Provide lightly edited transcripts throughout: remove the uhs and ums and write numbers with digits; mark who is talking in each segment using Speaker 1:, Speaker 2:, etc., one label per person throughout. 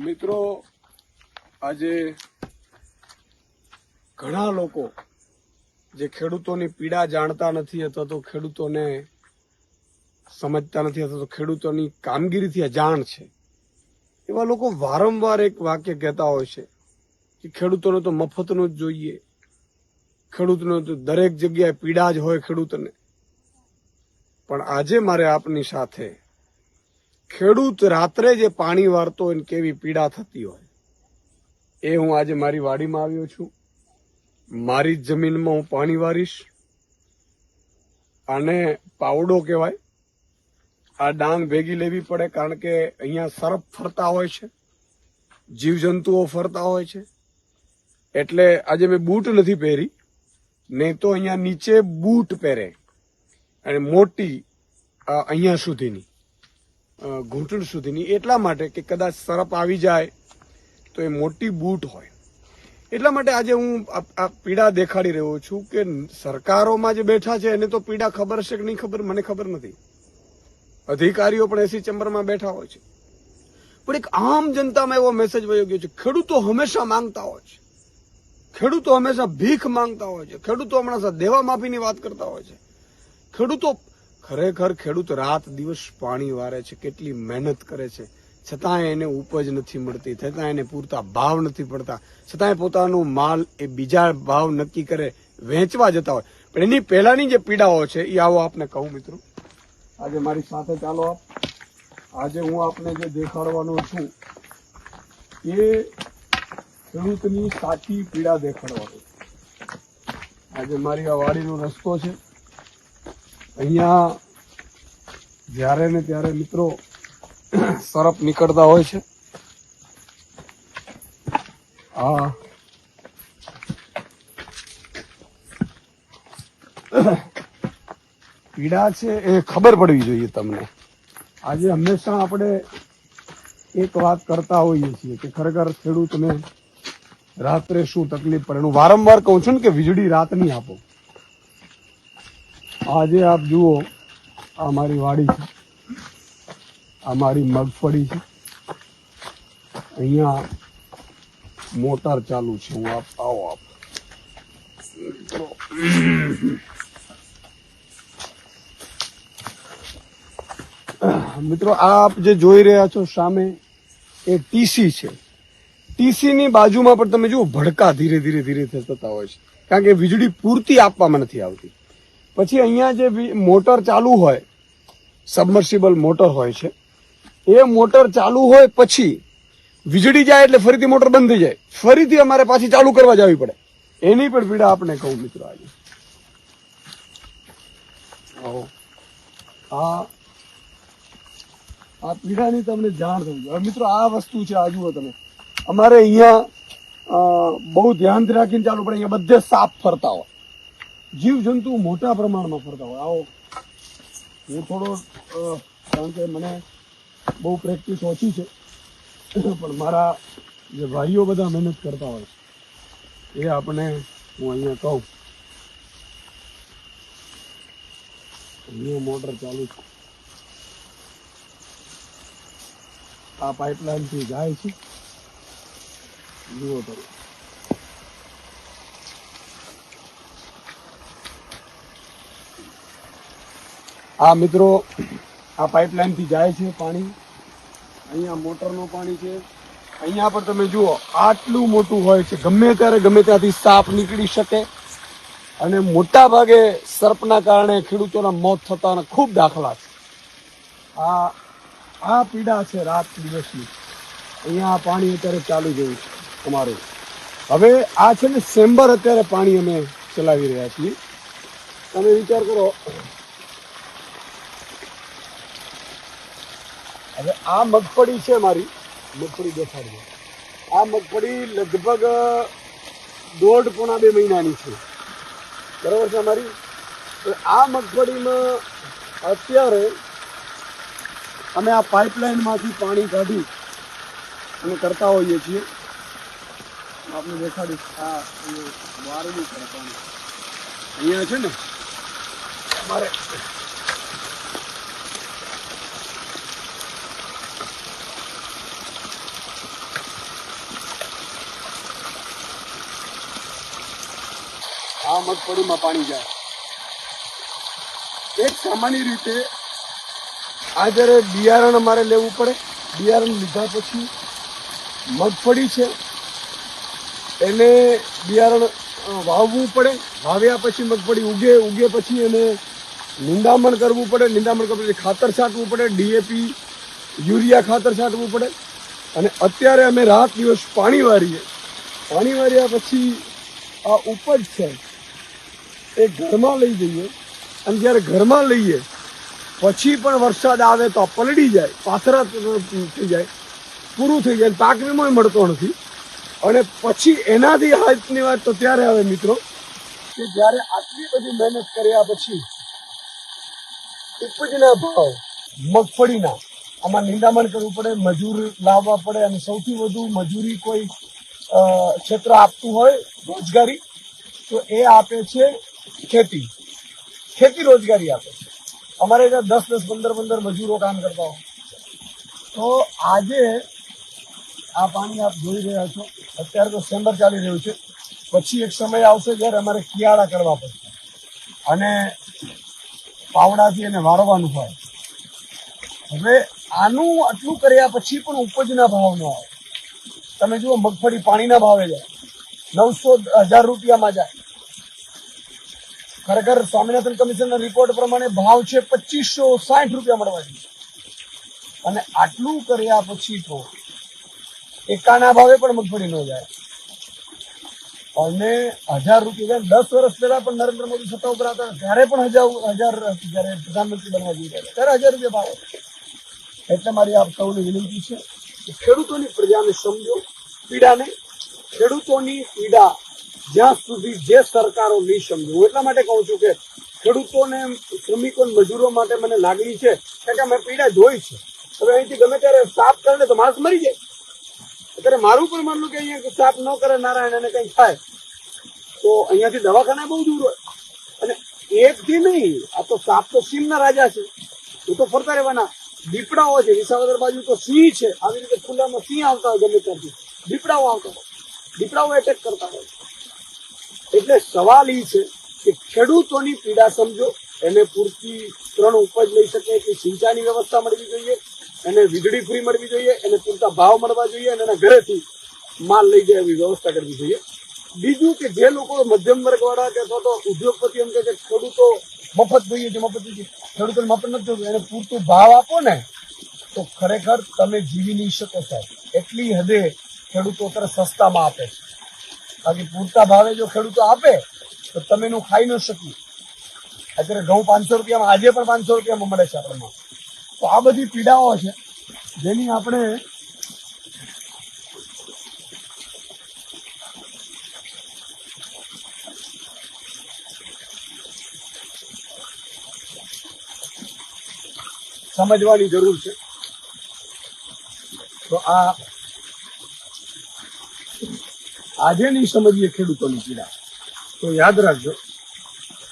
Speaker 1: મિત્રો આજે ઘણા લોકો જે ખેડૂતોની પીડા જાણતા નથી અથવા તો ખેડૂતોને સમજતા નથી અથવા તો ખેડૂતોની કામગીરીથી અજાણ છે એવા લોકો વારંવાર એક વાક્ય કહેતા હોય છે કે ખેડૂતોને તો મફતનું જ જોઈએ, ખેડૂતને તો દરેક જગ્યાએ પીડા જ હોય ખેડૂતને. પણ આજે મારે આપની સાથે ખેડૂત રાત્રે જે પાણી વારતો હોય ને કેવી પીડા થતી હોય એ હું આજે મારી વાડીમાં આવ્યો છું. મારી જ જમીનમાં હું પાણી વારીશ. આને પાવડો કહેવાય. આ ડાંગ ભેગી લેવી પડે કારણ કે અહીંયા સરપ ફરતા હોય છે, જીવજંતુઓ ફરતા હોય છે. એટલે આજે મેં બૂટ નથી પહેરી, નહીં તો અહીંયા નીચે બૂટ પહેરે અને મોટી અહીંયા સુધીની ઘૂંટણ સુધીની, એટલા માટે કે કદાચ સરપ આવી જાય તો એ મોટી બૂટ હોય. એટલા માટે આજે હું આ પીડા દેખાડી રહ્યો છું કે સરકારોમાં જે બેઠા છે એને તો પીડા ખબર હશે કે નહીં ખબર મને ખબર નથી. અધિકારીઓ પણ એસી ચેમ્બરમાં બેઠા હોય છે, પણ એક આમ જનતામાં એવો મેસેજ વયો ગયો છે. ખેડૂતો હંમેશા માંગતા હોય છે, ખેડૂતો હંમેશા ભીખ માંગતા હોય છે, ખેડૂતો હમણાં દેવા માફીની વાત કરતા હોય છે. ખેડૂતો ખરેખર ખેડૂત રાત દિવસ પાણી વારે છે, કેટલી મહેનત કરે છે, છતાંય એને ઉપજ નથી મળતી, છતાં એને પૂરતા ભાવ નથી પડતા, છતાંય પોતાનો માલ એ બીજા ભાવ નક્કી કરે વેચવા જતા હોય. પણ એની પહેલાની જે પીડાઓ છે એ આવો આપને કહું મિત્રો. આજે મારી સાથે ચાલો આપ. આજે હું આપને જે દેખાડવાનો છું એ ખેડૂતની સાચી પીડા દેખાડવાનો. આજે મારી આ વાડીનો રસ્તો છે. અહીંયા જ્યારે ને ત્યારે મિત્રો સરપ નીકળતા હોય છે. આ પીડા છે એ ખબર પડવી જોઈએ તમને. આજે હંમેશા આપણે એક વાત કરતા હોઈએ છીએ કે ખરેખર ખેડૂતને રાત્રે શું તકલીફ પડે. હું વારંવાર કહું છું ને કે વીજળી રાતની આપો. આજે આપ જુઓ, આ મારી વાડી છે, આ મારી મગફળી છે, અહીંયા મોટર ચાલુ છે. હું આવો આપ મિત્રો, આપ જે જોઈ રહ્યા છો સામે એ ટીસી છે. ટીસીની બાજુમાં પણ તમે જુઓ ભડકા ધીરે ધીરે ધીરે થતા હોય છે કારણ કે વીજળી પૂરતી આપવામાં નથી આવતી. પછી અહીંયા જે મોટર ચાલુ હોય, સબમર્સિબલ મોટર હોય છે, એ મોટર ચાલુ હોય પછી વીજળી જાય એટલે ફરીથી મોટર બંધ થઈ જાય, ફરીથી અમારે પાછી ચાલુ કરવા જવી પડે. એની પણ પીડા આપણે કહું મિત્રો. આજે આ પીડાની તમને જાણ થવી જોઈએ. મિત્રો આ વસ્તુ છે, આ જુઓ તમે, અમારે અહીંયા બહુ ધ્યાનથી રાખીને ચાલુ પડે. અહીંયા બધે સાપ ફરતા હોય, જીવજંતુ મોટા પ્રમાણમાં ફરતા હોય. આવો હું થોડો કારણ કે મને બહુ પ્રેક્ટિસ ઓછી છે, પણ મારા જે ભાઈઓ બધા મહેનત કરતા હોય એ આપણે હું અહીંયા કહું. અહીંયા મોટર ચાલુ છે, આ પાઇપલાઇન થી જાય છે, જુઓ તમે. આ મિત્રો આ પાઇપલાઇન થી જાય છે પાણી. અહીંયા મોટરનું પાણી છે. અહીંયા પણ તમે જુઓ આટલું મોટું હોય છે, ગમે ત્યારે ગમે ત્યાંથી સાપ નીકળી શકે અને મોટા ભાગે સર્પના કારણે ખેડૂતોના મોત થવાના ખૂબ દાખલા છે. આ પીડા છે રાત દિવસની. અહીંયા પાણી અત્યારે ચાલુ જેવું છે અમારું. હવે આ છે ને સેમ્બર અત્યારે પાણી અમે ચલાવી રહ્યા છીએ. તમે વિચાર કરો, હવે આ મગફળી છે, મારી મગફળી દેખાડજો. આ મગફળી લગભગ 1.5-2 મહિનાની છે, બરાબર છે અમારી. આ મગફળીમાં અત્યારે અમે આ પાઇપલાઇનમાંથી પાણી કાઢી અને કરતા હોઈએ છીએ. આપણે દેખાડીશ. આ વારનું છે પાણી. અહીંયા છે ને અમારે આ મગફળીમાં પાણી જાય. એક સામાન્ય રીતે આ જ્યારે બિયારણ અમારે લેવું પડે, બિયારણ લીધા પછી મગફળી છે એને બિયારણ વાવવું પડે. વાવ્યા પછી મગફળી ઉગે પછી એને નિંદામણ કરવું પડે. નિંદામણ કર્યા પછી ખાતર છાંટવું પડે, ડીએપી યુરિયા ખાતર છાંટવું પડે. અને અત્યારે અમે રાત દિવસ પાણી વારીએ. પાણી વાર્યા પછી આ ઉપજ છે એ ઘરમાં લઈ જઈએ. અને જ્યારે ઘરમાં લઈએ પછી પણ વરસાદ આવે તો પલળી જાય, પાથરા થઈ જાય, પૂરું થઈ જાય, પાક વીમો મળતો નથી. અને પછી એનાથી હાથની વાત તો ત્યારે આવે મિત્રો કે જ્યારે આટલી બધી મહેનત કર્યા પછી ઉપજના ભાવ મગફળીના, આમાં નિંદામણ કરવું પડે, મજૂર લાવવા પડે. અને સૌથી વધુ મજૂરી કોઈ ક્ષેત્ર આપતું હોય રોજગારી તો એ આપે છે ખેતી રોજગારી આપે છે. અમારે ત્યાં 10-10, 15-15 મજૂરો કામ કરતા હોય. તો આજે આ પાણી આપ જોઈ રહ્યા છો. અત્યારે તો સેમ્બર ચાલી રહ્યું છે. પછી એક સમય આવશે જ્યારે અમારે કિયાળા કરવા પડશે અને પાવડાથી એને વારવાનું હોય. હવે આનું આટલું કર્યા પછી પણ ઉપજના ભાવ ન આવે. તમે જુઓ મગફળી પાણીના ભાવે જાય, 900-1000 રૂપિયામાં જાય. ખરેખર સ્વામિનાથન કમિશનના રિપોર્ટ પ્રમાણે ભાવ છે 2560 રૂપિયા મળવા જોઈએ. અને આટલું કર્યા પછી તો એકાના ભાવે પણ મગફળી ન જાય. અને 1000 રૂપિયા, 10 વર્ષ પહેલા પણ નરેન્દ્ર મોદી સત્તા ઉપર હતા ત્યારે પણ હજાર જયારે પ્રધાનમંત્રી બનવા જઈ રહ્યા ત્યારે 1000 રૂપિયા ભાવ. એટલે મારી આપ સૌની વિનંતી છે કે ખેડૂતોની પ્રજાને સમજો, પીડાને. ખેડૂતોની પીડા જ્યાં સુધી જે સરકારો નહીં સમજો. હું એટલા માટે કહું છું કે ખેડૂતોને, શ્રમિકો, મજૂરો માટે મને લાગણી છે કે મેં પીડા જોઈ છે. હવે અહીંથી ગમે ત્યારે સાફ કરે તો માણસ મરી જાય. અત્યારે મારું પણ માનવું કે અહીંયા સાફ ન કરે નારાયણ અને કંઈ થાય તો અહીંયાથી દવાખાના બહુ દૂર હોય. અને એકથી નહીં, આ તો સાપ તો સિંહના રાજા છે, એ તો ફરતા રહેવાના. દીપડાઓ છે, વિસાવદર બાજુ તો સિંહ છે. આવી રીતે ખુલ્લામાં સિંહ આવતા હોય, ગમે ત્યાંથી દીપડાઓ આવતા હોય, દીપડાઓ એટેક કરતા હોય. એટલે સવાલ એ છે કે ખેડૂતોની પીડા સમજો. એને પૂરતી 3 ઉપજ લઈ શકે કે સિંચાઈની વ્યવસ્થા મળવી જોઈએ, એને વીજળી ફ્રી મળવી જોઈએ, એને પૂરતા ભાવ મળવા જોઈએ અને એના ઘરેથી માલ લઈ જાય એવી વ્યવસ્થા કરવી જોઈએ. બીજું કે જે લોકો મધ્યમ વર્ગવાળા કે અથવા તો ઉદ્યોગપતિ એમ કે ખેડૂતો મફત જોઈએ છે, ખેડૂતોને મફત નથી જોતું, એને પૂરતું ભાવ આપો ને તો ખરેખર તમે જીવી નહીં શકો સાહેબ. એટલી હદે ખેડૂતો અત્યારે સસ્તામાં આપે છે. બાકી પૂરતા ભાવે જો ખેડૂતો આપે તો તમે એનું ખાઈ ન શકીએ. અત્યારે ઘઉં 500 રૂપિયામાં, આજે પણ 500 રૂપિયામાં મળે છે આપણને. તો આ બધી પીડાઓ છે જેની આપણે સમજવાની જરૂર છે. તો આ આજે નહીં સમજીએ ખેડૂતોની પીડા તો યાદ રાખજો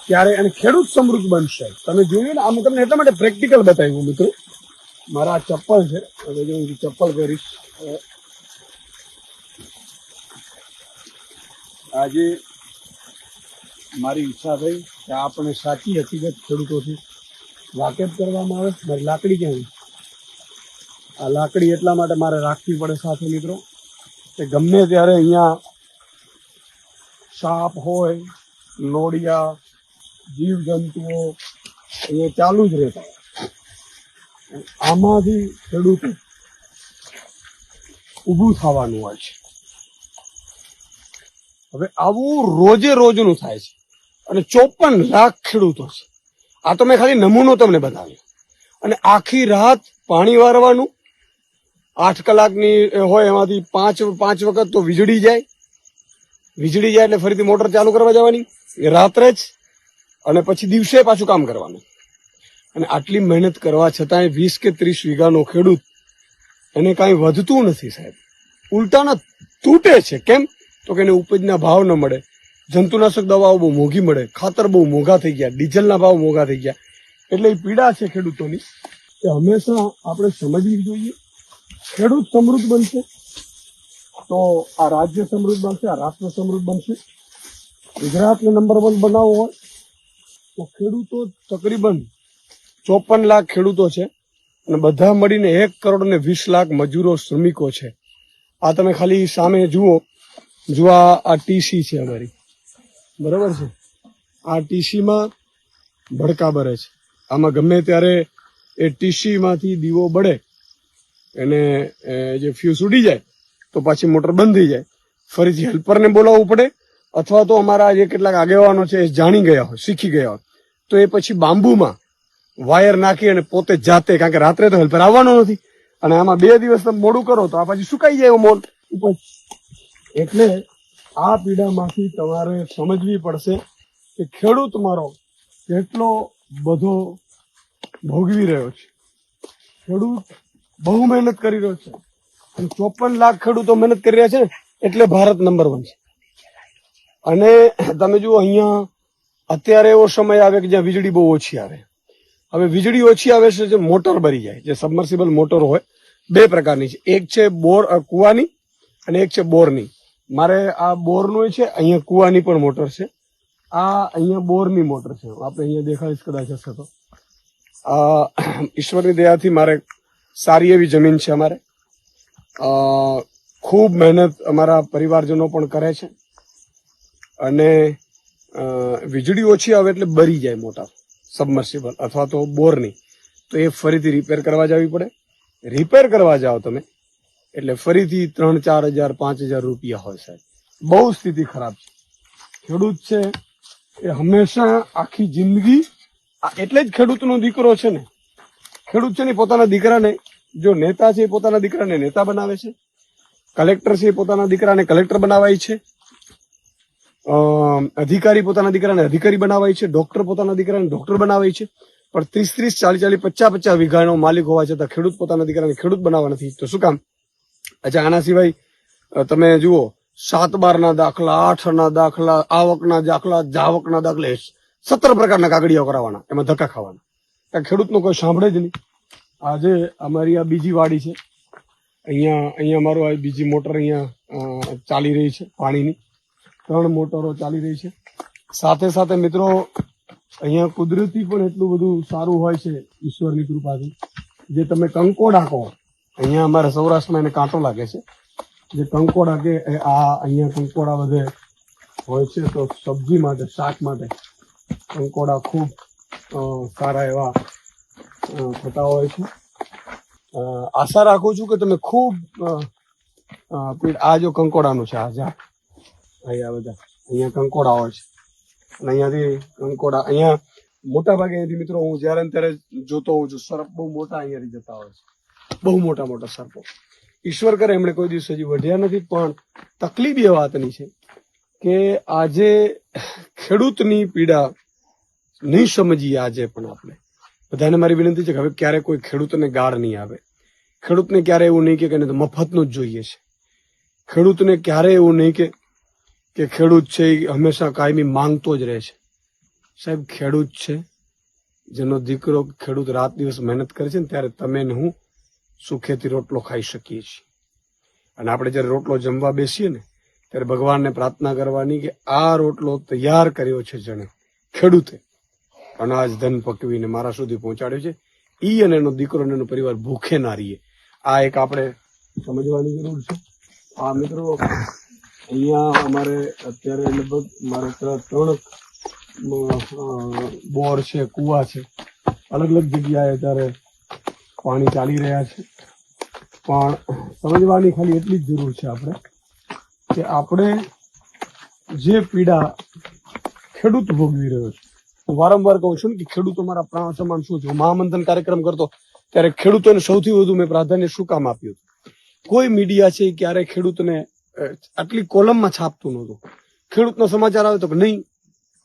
Speaker 1: ત્યારે. અને ખેડૂત સમૃદ્ધ બનશે. તમે જોયું ને, આમ તમને એટલા માટે પ્રેક્ટિકલ બતાવ્યું મિત્રો. મારા આ ચપ્પલ છે, હવે જો હું ચપ્પલ પહેરીશ. આજે મારી ઈચ્છા થઈ કે આપણે સાચી હકીકત ખેડૂતોથી વાકેફ કરવામાં આવે. મારી લાકડી ક્યાં? આ લાકડી એટલા માટે મારે રાખવી પડે સાથે મિત્રો કે ગમે ત્યારે અહીંયા સાપ હોય, નોળિયા, જીવજંતુઓ એ ચાલુ જ રહેતા. આમાંથી ખેડૂત ઊભું થવાનું હોય છે. હવે આવું રોજે રોજનું થાય છે અને 54 લાખ ખેડૂતો છે. આ તો મેં ખાલી નમૂનો તમને બતાવ્યો. અને આખી રાત પાણી વારવાનું, 8 કલાકની હોય એમાંથી 5 વખત તો વીજળી જાય. વીજળી જાય એટલે ફરીથી મોટર ચાલુ કરવા જવાની એ રાત્રે જ, અને પછી દિવસે પાછું કામ કરવાનું. અને આટલી મહેનત કરવા છતાંય 20 કે 30 વીઘાનો ખેડૂત એને કાંઈ વધતું નથી સાહેબ. ઉલટાના તૂટે છે. કેમ? તો કે એને ઉપજના ભાવ ન મળે, જંતુનાશક દવાઓ બહુ મોંઘી મળે, ખાતર બહુ મોંઘા થઈ ગયા, ડીઝલના ભાવ મોંઘા થઈ ગયા. એટલે એ પીડા છે ખેડૂતોની કે હંમેશા આપણે સમજવી જોઈએ. ખેડૂત સમૃદ્ધ બનશે તો આ રાજ્ય સમૃદ્ધ બનશે, આ રાષ્ટ્ર સમૃદ્ધ બનશે. ગુજરાતને નંબર 1 બનાવવો હોય તો ખેડૂતો તકરીબન 54 લાખ ખેડૂતો છે અને બધા મળીને 1 કરોડ અને 20 લાખ મજૂરો શ્રમિકો છે. આ તમે ખાલી સામે જુઓ, જો આ ટીસી છે અમારી, બરાબર છે. આ ટીસીમાં ભડકા બળે છે. આમાં ગમે ત્યારે એ ટીસી માંથી દીવો બળે એને જે ફ્યુઝ ઉડી જાય તો પાછી મોટર બંધ થઈ જાય, ફરીથી હેલ્પરને બોલાવવું પડે, અથવા તો અમારા જે કેટલાક આગેવાનો છે એ જાણી ગયા હોય, શીખી ગયા હોય, તો એ પછી બાંબુમાં વાયર નાખી અને પોતે જાતે, કારણ કે રાત્રે તો હેલ્પર આવવાનો નથી અને આમાં 2 દિવસ તમે મોડું કરો તો આ પછી સુકાઈ જાય મોલ ઉપર. એટલે આ પીડામાંથી તમારે સમજવી પડશે કે ખેડૂત મારો કેટલો બધો ભોગવી રહ્યો છે. ખેડૂત બહુ મહેનત કરી રહ્યો છે અને 54 લાખ ખેડૂતો મહેનત કરી રહ્યા છે ને એટલે ભારત નંબર 1 છે. અને તમે જુઓ, અહીંયા અત્યારે એવો સમય આવે કે જ્યાં વીજળી બહુ ઓછી આવે. હવે વીજળી ઓછી આવે છે, જે મોટર ભરી જાય, જે સબમર્સિબલ મોટર હોય, 2 પ્રકારની છે. એક છે બોર કુવાની અને એક છે બોરની. મારે આ બોરનું છે, અહીંયા કુવાની પણ મોટર છે, આ અહીંયા બોરની મોટર છે. આપણે અહીંયા દેખાડીશ કદાચ હશે તો. ઈશ્વરની દયાથી મારે સારી એવી જમીન છે. અમારે ખૂબ મહેનત અમારા પરિવારજનો પણ કરે છે અને વીજળી ઓછી આવે એટલે બરી જાય મોટર સબમર્સિબલ અથવા તો બોરની, તો એ ફરીથી રિપેર કરવા જવી પડે. રિપેર કરવા જાઓ તમે એટલે ફરીથી 3-4 હજાર 5 હજાર રૂપિયા હોય. સાહેબ, બહુ સ્થિતિ ખરાબ છે. ખેડૂત છે એ હંમેશા આખી જિંદગી, એટલે જ ખેડૂતનો દીકરો છે ને, ખેડૂત છે ને પોતાના દીકરાને, જો નેતા છે એ પોતાના દીકરાને નેતા બનાવે છે, કલેક્ટર છે એ પોતાના દીકરાને કલેક્ટર બનાવાય છે, અધિકારી પોતાના દીકરાને અધિકારી બનાવાય છે, ડોક્ટર પોતાના દીકરાને ડોક્ટર બનાવાય છે. પણ 30-30, 40-40, 50-50 વીઘાનો માલિક હોવા છતાં ખેડૂત પોતાના દીકરાને ખેડૂત બનાવવા નથી. તો શું કામ? અચ્છા, આના સિવાય તમે જુઓ, 7/12 દાખલા, 8 દાખલા, આવકના દાખલા, જાવકના દાખલા, 17 પ્રકારના કાગળિયા કરાવવાના, એમાં ધક્કા ખાવાના. કારણ ખેડૂતનો કોઈ સાંભળે જ નહીં. આજે અમારી આ બીજી વાડી છે, અહીંયા મારું આ બીજી મોટર અહીંયા ચાલી રહી છે, પાણીની 3 મોટરો ચાલી રહી છે. સાથે સાથે મિત્રો, અહીંયા કુદરતી પણ એટલું બધું સારું હોય છે ઈશ્વરની કૃપાથી. જે તમે કંકોડા કહો, અહીંયા અમારા સૌરાષ્ટ્રમાં એને કાંટો લાગે છે, જે કંકોડા કે આ અહીંયા કંકોડા બધે હોય છે. તો સબ્જી માટે, શાક માટે કંકોડા ખૂબ સારા એવા થતા હોય છે. આશા રાખું છું કે તમે ખૂબ આ જો કંકોડાનું છે, આ જા અહીંયા બધા અહીંયા કંકોડા હોય છે અને અહીંયાથી કંકોડા, અહીંયા મોટા ભાગે અહીંયાથી મિત્રો હું જ્યારે ત્યારે જોતો હોઉં છું, સર્પ બહુ મોટા અહીંયાથી જતા હોય છે, બહુ મોટા મોટા સર્પો. ઈશ્વર કરે એમણે કોઈ દિવસ હજી વઢ્યા નથી. પણ તકલીફ એ વાતની છે કે આજે ખેડૂતની પીડા નહીં સમજીએ. આજે પણ આપણે બધાને મારી વિનંતી છે કે હવે ક્યારે કોઈ ખેડૂતને ગાળ નહીં આવે. ખેડૂતને ક્યારે એવું નહીં કે તો મફતનું જ જોઈએ છે. ખેડૂતને ક્યારે એવું નહીં કે ખેડૂત છે એ હંમેશા કાયમી માંગતો જ રહે છે. સાહેબ, ખેડૂત છે જેનો દીકરો ખેડૂત રાત દિવસ મહેનત કરે છે ને, ત્યારે તમે ને હું સુખેથી રોટલો ખાઈ શકીએ છીએ. અને આપણે જ્યારે રોટલો જમવા બેસીએ ને, ત્યારે ભગવાનને પ્રાર્થના કરવાની કે આ રોટલો તૈયાર કર્યો છે જેણે, ખેડૂતે અનાજ ધન પકવીને મારા સુધી પહોંચાડ્યો છે, ઈ અને એનો દીકરો અને એનો પરિવાર ભૂખે ના રહીએ. આ એક આપણે સમજવાની જરૂર છે. આ મિત્રો, અહીંયા અમારે અત્યારે લગભગ મારે 3 બોર છે, કુવા છે, અલગ અલગ જગ્યાએ અત્યારે પાણી ચાલી રહ્યા છે. પણ સમજવાની ખાલી એટલી જ જરૂર છે આપણે કે આપણે જે પીડા ખેડૂત ભોગવી રહ્યો છે, હું વારંવાર કહું છું કે ખેડૂતો મારા પ્રાણ સમાન શું છે. મહામંથન કાર્યક્રમ કરતો ત્યારે ખેડૂતોને સૌથી વધુ મેં પ્રાધાન્ય શું કામ આપ્યું? કોઈ મીડિયા છે ક્યારે ખેડૂતને આટલી કોલમમાં છાપતું નહોતું. ખેડૂતનો સમાચાર આવે તો કે નહીં,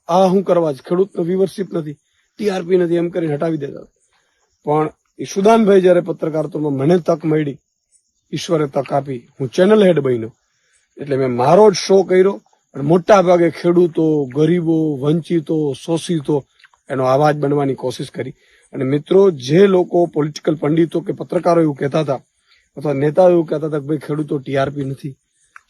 Speaker 1: આ શું કરવા છે, ખેડૂતનો વ્યુઅરશિપ નથી, ટીઆરપી નથી, એમ કરીને હટાવી દેતા. પણ ઈશુદાનભાઈ જયારે પત્રકારત્વમાં મને તક મળી, ઈશ્વરે તક આપી, હું ચેનલ હેડ બન્યો, એટલે મેં મારો જ શો કર્યો અને મોટા ભાગે ખેડૂતો, ગરીબો, વંચિતો, શોષિતો એનો અવાજ બનવાની કોશિશ કરી. અને મિત્રો, જે લોકો પોલિટિકલ પંડિતો કે પત્રકારો એવું કહેતા હતા અથવા નેતાઓ એવું કહેતા હતા કે ભાઈ ખેડૂતો ટીઆરપી નથી,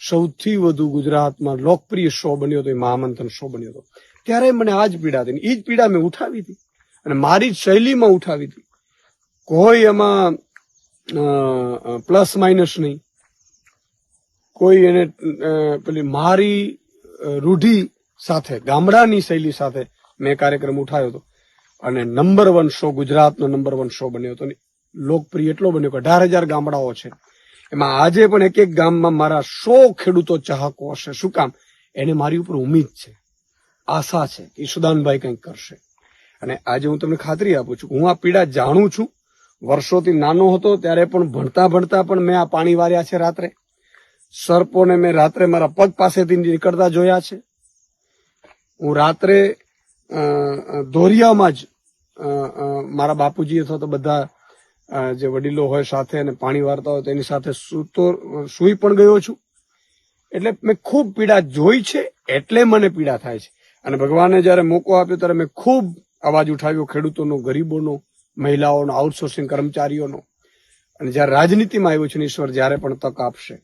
Speaker 1: સૌથી વધુ ગુજરાતમાં લોકપ્રિય શો બન્યો હતો એ મહામંથન શો બન્યો હતો. ત્યારે મને આ જ પીડા હતી. એ જ પીડા મેં ઉઠાવી હતી અને મારી જ શૈલીમાં ઉઠાવી હતી. કોઈ એમાં પ્લસ માઇનસ નહીં, કોઈ એને પેલી મારી રૂઢી સાથે, ગામડાની શૈલી સાથે મેં કાર્યક્રમ ઉઠાવ્યો હતો અને નંબર 1 શો, ગુજરાતનો નંબર 1 શો બન્યો હતો. લોકપ્રિય એટલો બન્યો કે 18,000 ગામડાઓ છે. એમાં આજે પણ એક એક ગામમાં મારા 100 ખેડૂતો ચાહકો હશે. શું કામ? એને મારી ઉપર ઉમ્મીદ છે, આશા છે કે ઈશુદાનભાઈ કંઈક કરશે. અને આજે હું તમને ખાતરી આપું છું, હું આ પીડા જાણું છું. વર્ષોથી નાનો હતો ત્યારે પણ ભણતા ભણતા પણ મેં આ પાણી વાર્યા છે. રાત્રે સર્પોને મેં રાત્રે મારા પગ પાસેથી નીકળતા જોયા છે. હું રાત્રે ધોરિયામાં જ મારા બાપુજી અથવા તો બધા જે વડીલો હોય સાથે અને પાણી વારતા હોય તેની સાથે સૂઈ પણ ગયો છું. એટલે મેં ખૂબ પીડા જોઈ છે, એટલે મને પીડા થાય છે. અને ભગવાને જયારે મોકો આપ્યો ત્યારે મેં ખૂબ અવાજ ઉઠાવ્યો, ખેડૂતોનો, ગરીબોનો, મહિલાઓનો, આઉટસોર્સિંગ કર્મચારીઓનો. અને જયારે રાજનીતિમાં આવ્યો છું, ઈશ્વર જયારે પણ તક આપશે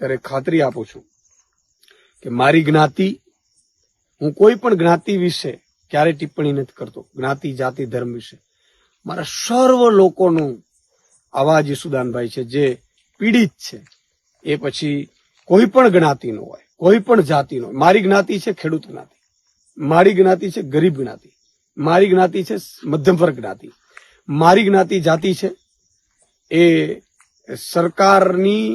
Speaker 1: ત્યારે ખાતરી આપું છું કે મારી જ્ઞાતિ, હું કોઈ પણ જ્ઞાતિ વિશે ક્યારેય ટિપ્પણી નથી કરતો, જ્ઞાતિ, જાતિ, ધર્મ વિશે. મારા સર્વ લોકોનો અવાજ ઈશુદાનભાઈ છે, જે પીડિત છે. એ પછી કોઈ પણ જ્ઞાતિનો હોય, કોઈ પણ જાતિનો હોય. મારી જ્ઞાતિ છે ખેડૂત જ્ઞાતિ, મારી જ્ઞાતિ છે ગરીબ જ્ઞાતિ, મારી જ્ઞાતિ છે મધ્યમ વર્ગ જ્ઞાતિ, મારી જ્ઞાતિ જાતિ છે એ સરકારની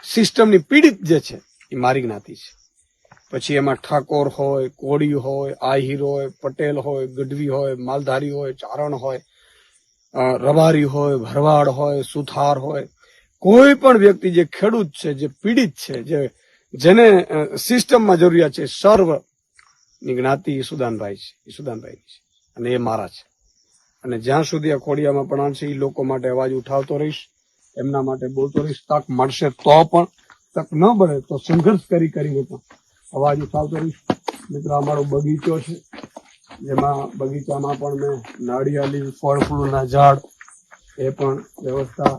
Speaker 1: સિસ્ટમની પીડિત જે છે એ મારી જ્ઞાતિ છે. પછી એમાં ઠાકોર હોય, કોળી હોય, આહિર હોય, પટેલ હોય, ગઢવી હોય, માલધારી હોય, ચારણ હોય, રબારી હોય, ભરવાડ હોય, સુથાર હોય, કોઈ પણ વ્યક્તિ જે ખેડૂત છે, જે પીડિત છે, જેને સિસ્ટમમાં જરૂરિયાત છે, સર્વની જ્ઞાતિ ઈશુદાનભાઈ છે, ઈશુદાનભાઈની છે. અને એ મારા છે. અને જ્યાં સુધી આ ખોડિયામાં પણ છે, એ લોકો માટે અવાજ ઉઠાવતો રહીશ, એમના માટે બોલતો રહીશ. તક મળશે તો પણ, તક ન મળે તો સંઘર્ષ કરીને પણ અવાજ ઉઠાવતો રહીશ. મિત્રો, અમારો બગીચો છે, જેમાં બગીચામાં પણ મેં નાળિયેરી, ફળ ફૂલના ઝાડ એ પણ વ્યવસ્થા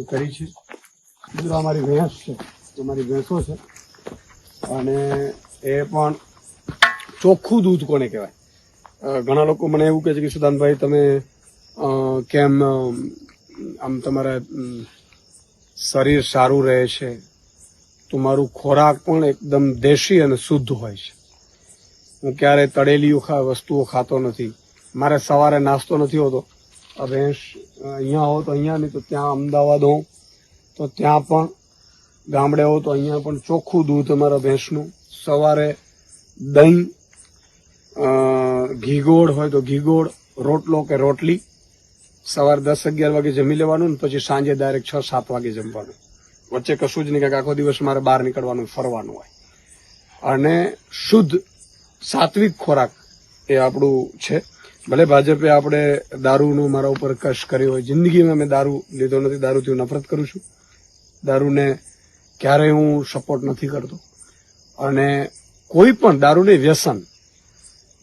Speaker 1: કરી છે. મિત્રો, અમારી ભેંસ છે, અમારી ભેંસો છે, અને એ પણ ચોખ્ખું દૂધ કોને કહેવાય. ઘણા લોકો મને એવું કહે છે કે ઈશુદાનભાઈ તમે કેમ આમ તમારા શરીર સારું રહે છે, તમારું ખોરાક પણ એકદમ દેશી અને શુદ્ધ હોય છે. હું ક્યારેય તળેલી વસ્તુઓ ખાતો નથી. મારે સવારે નાસ્તો નથી હોતો. આ ભેંસ અહીંયા હો તો અહીંયા, નહીં તો ત્યાં અમદાવાદ હોઉં તો ત્યાં પણ, ગામડે હો તો અહીંયા પણ ચોખ્ખું દૂધ અમારા ભેંસનું. સવારે દહીં, ઘીગોળ હોય તો ઘીગોળ, રોટલો કે રોટલી. સવારે 10-11 વાગે જમી લેવાનું ને પછી સાંજે ડાયરેક્ટ 6-7 વાગે જમવાનું. વચ્ચે કશું જ નહીં, કે આખો દિવસ મારે બહાર નીકળવાનું, ફરવાનું હોય. અને શુદ્ધ સાત્વિક ખોરાક એ આપણું છે. ભલે ભાજપે આપણે દારૂનો મારા ઉપર કશ કર્યો હોય, જિંદગીમાં મેં દારૂ લીધો નથી, દારૂથી હું નફરત કરું છું. દારૂને ક્યારેય હું સપોર્ટ નથી કરતો. અને કોઈ પણ દારૂને વ્યસન,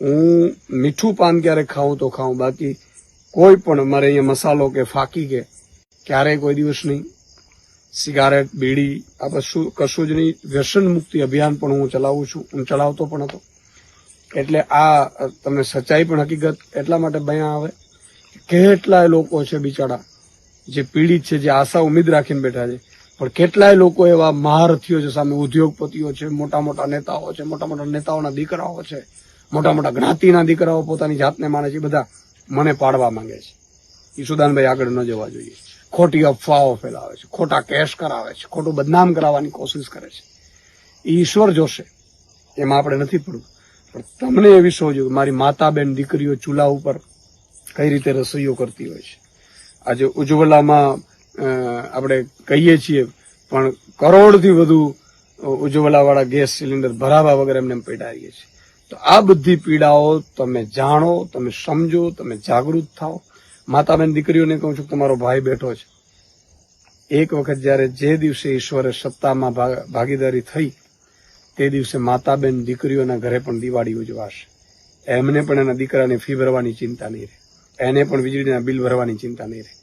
Speaker 1: હું મીઠું પાન ક્યારેક ખાઉં તો ખાઉં, બાકી કોઈ પણ મારે અહીંયા મસાલો કે ફાકી કે ક્યારેય કોઈ દિવસ નહીં. સિગારેટ, બીડી આ કશું જ નહીં. વ્યસન મુક્તિ અભિયાન પણ હું ચલાવું છું, હું ચલાવતો પણ હતો. એટલે આ તમને સચ્ચાઈ પણ હકીકત એટલા માટે બયાં આવે, કેટલાય લોકો છે બિચારા જે પીડિત છે, જે આશા ઉમ્મીદ રાખીને બેઠા છે. પણ કેટલાય લોકો એવા મહારથીઓ છે સામે, ઉદ્યોગપતિઓ છે, મોટા મોટા નેતાઓ છે, મોટા મોટા નેતાઓના દીકરાઓ છે, મોટા મોટા જ્ઞાતિના દીકરાઓ પોતાની જાતને માને છે, બધા મને પાડવા માંગે છે. ઈશુદાનભાઈ આગળ ન જવા જોઈએ. ખોટી અફવાઓ ફેલાવે છે, ખોટા કેસ કરાવે છે, ખોટું બદનામ કરાવવાની કોશિશ કરે છે. ઈશ્વર જોશે, એમાં આપણે નથી પડવું. પણ તમને એવી સોજો, મારી માતા બેન દીકરીઓ ચૂલા ઉપર કઈ રીતે રસોઈઓ કરતી હોય છે. આજે ઉજ્જવલામાં આપણે કહીએ છીએ, પણ કરોડથી વધુ ઉજ્જવલાવાળા ગેસ સિલિન્ડર ભરાવા વગર એમને પેટાડીએ છીએ. તો આ બધી પીડાઓ તમે જાણો, તમે સમજો, તમે જાગૃત થાઓ. માતા બેન દીકરીઓને કહું છું, તમારો ભાઈ બેઠો છે. એક વખત જયારે જે દિવસે ઈશ્વરે સત્તામાં ભાગીદારી થઈ, તે દિવસે માતા બેન દીકરીઓના ઘરે પણ દિવાળી ઉજવાશે. એમને પણ એના દીકરાને ફી ભરવાની ચિંતા નહીં રહે, એને પણ વીજળીના બિલ ભરવાની ચિંતા નહીં રહે,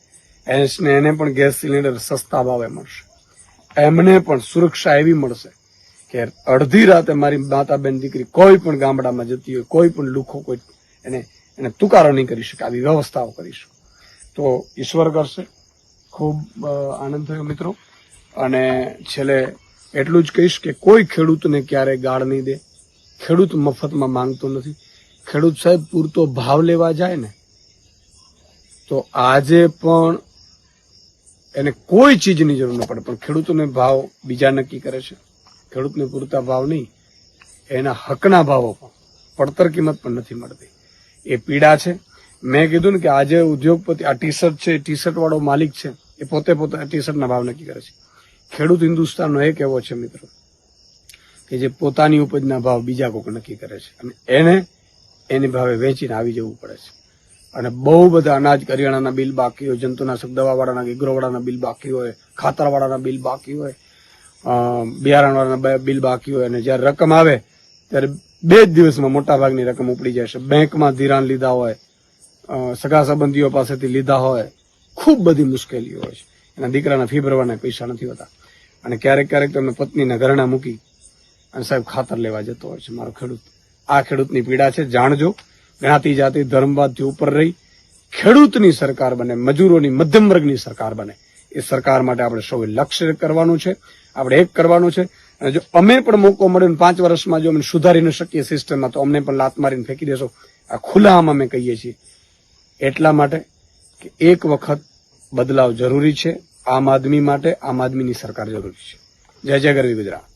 Speaker 1: એને પણ ગેસ સિલિન્ડર સસ્તા ભાવે મળશે, એમને પણ સુરક્ષા એવી મળશે કે અડધી રાતે મારી માતા બેન દીકરી કોઈ પણ ગામડામાં જતી હોય, કોઈ પણ લુખો કોઈ એને તુકારો નહીં કરી શકે, આવી વ્યવસ્થાઓ કરીશું તો ઈશ્વર કરશે. ખૂબ આનંદ થયો મિત્રો. અને છેલ્લે એટલું જ કહીશ કે કોઈ ખેડૂતને ક્યારેય ગાળ નહીં દે. ખેડૂત મફતમાં માંગતો નથી. ખેડૂત સાહેબ પૂરતો ભાવ લેવા જાય ને તો આજે પણ એને કોઈ ચીજની જરૂર ન પડે, પણ ખેડૂતોને ભાવ બીજા નક્કી કરે છે. ખેડૂતને પૂરતા ભાવ નહીં, એના હકના ભાવો પણ પડતર કિંમત પણ નથી મળતી. એ પીડા છે. મેં કીધું ને કે આજે ઉદ્યોગપતિ આ ટી શર્ટ છે, ટી શર્ટ વાળો માલિક છે, એ પોતે ટી શર્ટના ભાવ નક્કી કરે છે. ખેડૂત હિન્દુસ્તાનનો એક એવો છે મિત્રો કે જે પોતાની ઉપજના ભાવ બીજા કોઈક નક્કી કરે છે અને એને એની ભાવે વેચીને આવી જવું પડે છે. અને બહુ બધા અનાજ કરિયાણાના બિલ બાકી હોય, જંતુનાશક દવાવાળાના એગ્રોવાળાના બિલ બાકી હોય, ખાતરવાળાના બિલ બાકી હોય, બિયારણવાળાના બિલ બાકી હોય, અને જ્યારે રકમ આવે ત્યારે 2 જ દિવસમાં મોટા ભાગની રકમ ઉપડી જાય છે. બેંકમાં ધિરાણ લીધા હોય, સગા સંબંધીઓ પાસેથી લીધા હોય, ખૂબ બધી મુશ્કેલીઓ હોય છે. એના દીકરાના ફી ભરવાના પૈસા નથી હોતા અને ક્યારેક ક્યારેક તો એમને પત્નીના ઘરણા મૂકી અને સાહેબ ખાતર લેવા જતો હોય છે મારો ખેડૂત. આ ખેડૂતની પીડા છે. જાણજો, જ્ઞાતિ જાતિ ધર્મવાદથી ઉપર રહી ખેડૂતની સરકાર બને, મજૂરોની મધ્યમ વર્ગની સરકાર બને. એ સરકાર માટે આપણે સૌએ લક્ષ્ય કરવાનું છે, આપણે એક કરવાનું છે. અને જો અમે પણ મોકો મળ્યો 5 વર્ષમાં જો અમે સુધારી ન શકીએ સિસ્ટમમાં તો અમને પણ લાત મારીને ફેંકી દેશો. આ ખુલ્લામાં અમે કહીએ છીએ. એટલા માટે કે એક વખત બદલાવ જરૂરી છે. આમ આદમી માટે આમ આદમીની સરકાર જરૂરી છે. જય જય ગરવી ગુજરાત.